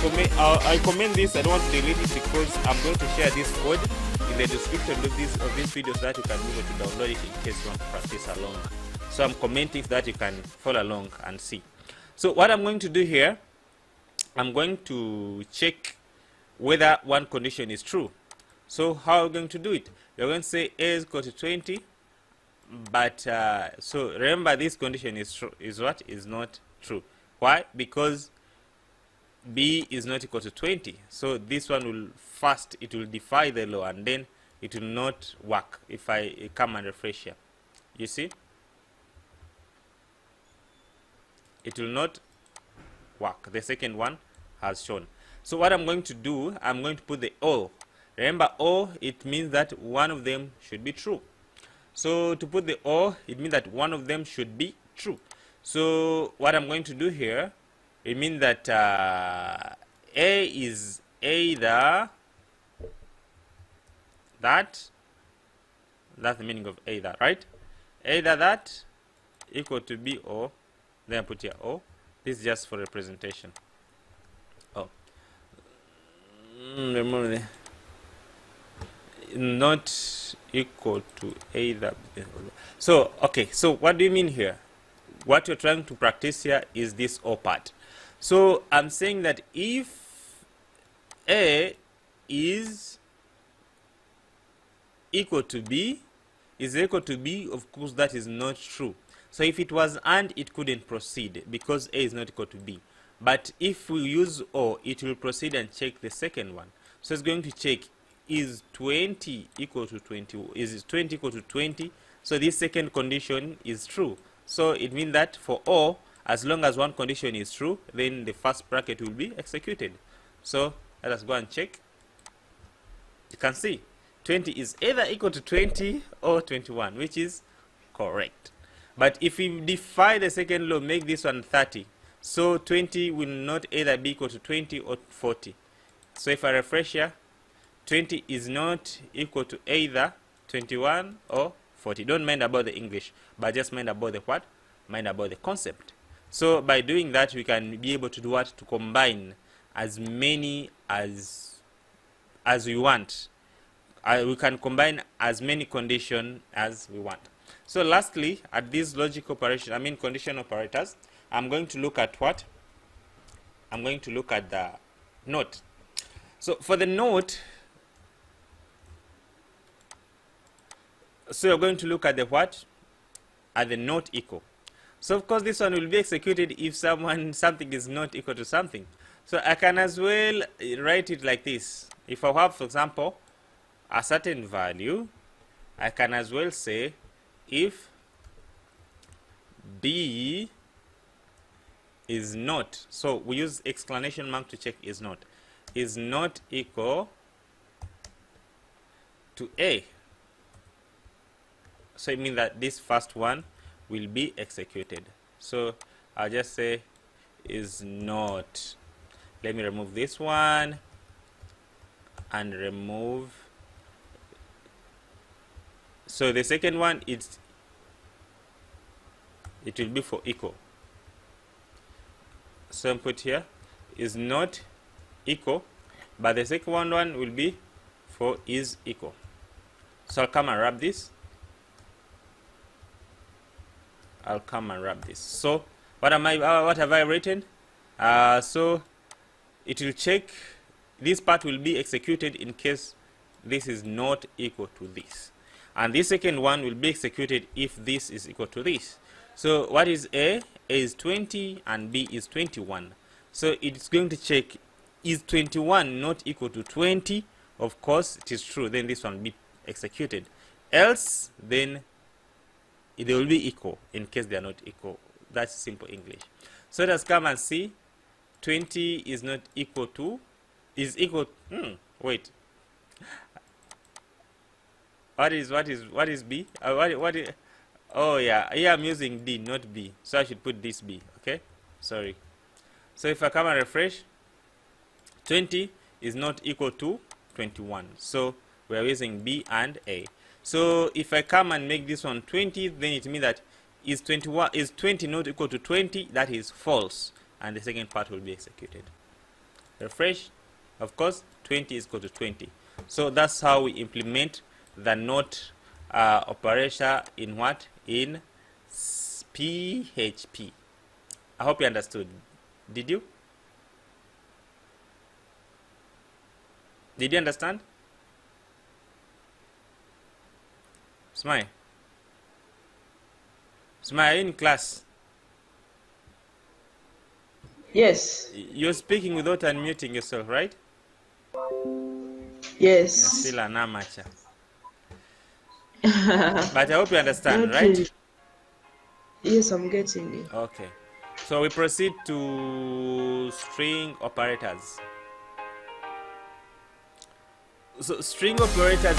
I comment this. I don't want to delete it because I'm going to share this code in the description of this video so that you can be able to download it in case you want to practice along. So I'm commenting so that you can follow along and see. So what I'm going to do here, I'm going to check whether one condition is true. So how are we going to do it? We're going to say A is equal to 20, but so remember this condition is true, is not true. Why? Because B is not equal to 20. So this one will first, it will defy the law, and then it will not work if I come and refresh here. You see? It will not work. The second one has shown. So what I'm going to do, I'm going to put the O. Remember, O, it means that one of them should be true. So to put the O, it means that one of them should be true. So what I'm going to do here, it means that A is either that, that's the meaning of either, right? Either that equal to B, or then I put here O. This is just for representation. Oh, remember the not equal to either. So okay, so what do you mean here? What you're trying to practice here is this O part. So I'm saying that if A is equal to B, of course that is not true. So if it was and, it couldn't proceed because A is not equal to B. But if we use O, it will proceed and check the second one. So it's going to check, is 20 equal to 20? Is 20 equal to 20? So this second condition is true. So it means that for O, as long as one condition is true, then the first bracket will be executed. So let us go and check. You can see 20 is either equal to 20 or 21, which is correct. But if we defy the second law, make this one 30. So 20 will not either be equal to 20 or 40. So if I refresh here, 20 is not equal to either 21 or 40. Don't mind about the English, but just mind about the what? Mind about the concept. So by doing that, we can be able to do what? To combine as many as we want. We can combine as many conditions as we want. So lastly, at this logic operation, condition operators, I'm going to look at what? I'm going to look at the note. So for the note, so you're going to look at the what? At the not equal. So of course this one will be executed if something is not equal to something. So I can as well write it like this. If I have, for example, a certain value, I can as well say if B is not, so we use exclamation mark to check is not equal to A. So it means that this first one will be executed. So I'll just say is not. Let me remove this one and remove. So the second one, it will be for equal. So input here is not equal, but the second one will be for is equal. So I'll come and wrap this. So what have I written? So it will check, this part will be executed in case this is not equal to this, and this second one will be executed if this is equal to this. So what is A? A is 20 and B is 21. So it's going to check, is 21 not equal to 20? Of course it is true, then this one will be executed. Else then they will be equal in case they are not equal. That's simple English. So let us come and see 20 is not equal to, is equal, wait. What is B? What is, oh yeah, here I'm using D, not B. So I should put this B, okay? Sorry. So if I come and refresh, 20 is not equal to 21. So we are using B and A. So if I come and make this one 20, then it means that is 20 not equal to 20? That is false, and the second part will be executed. refresh. Of course, 20 is equal to 20. So that's how we implement the not operator in what? In PHP. I hope you understood. Did you? Did you understand? Smile. Smile, are you in class? Yes. You're speaking without unmuting yourself, right? Yes. You're still an amateur. But I hope you understand, right? Really. Yes, I'm getting it. Okay. So we proceed to string operators. So string operators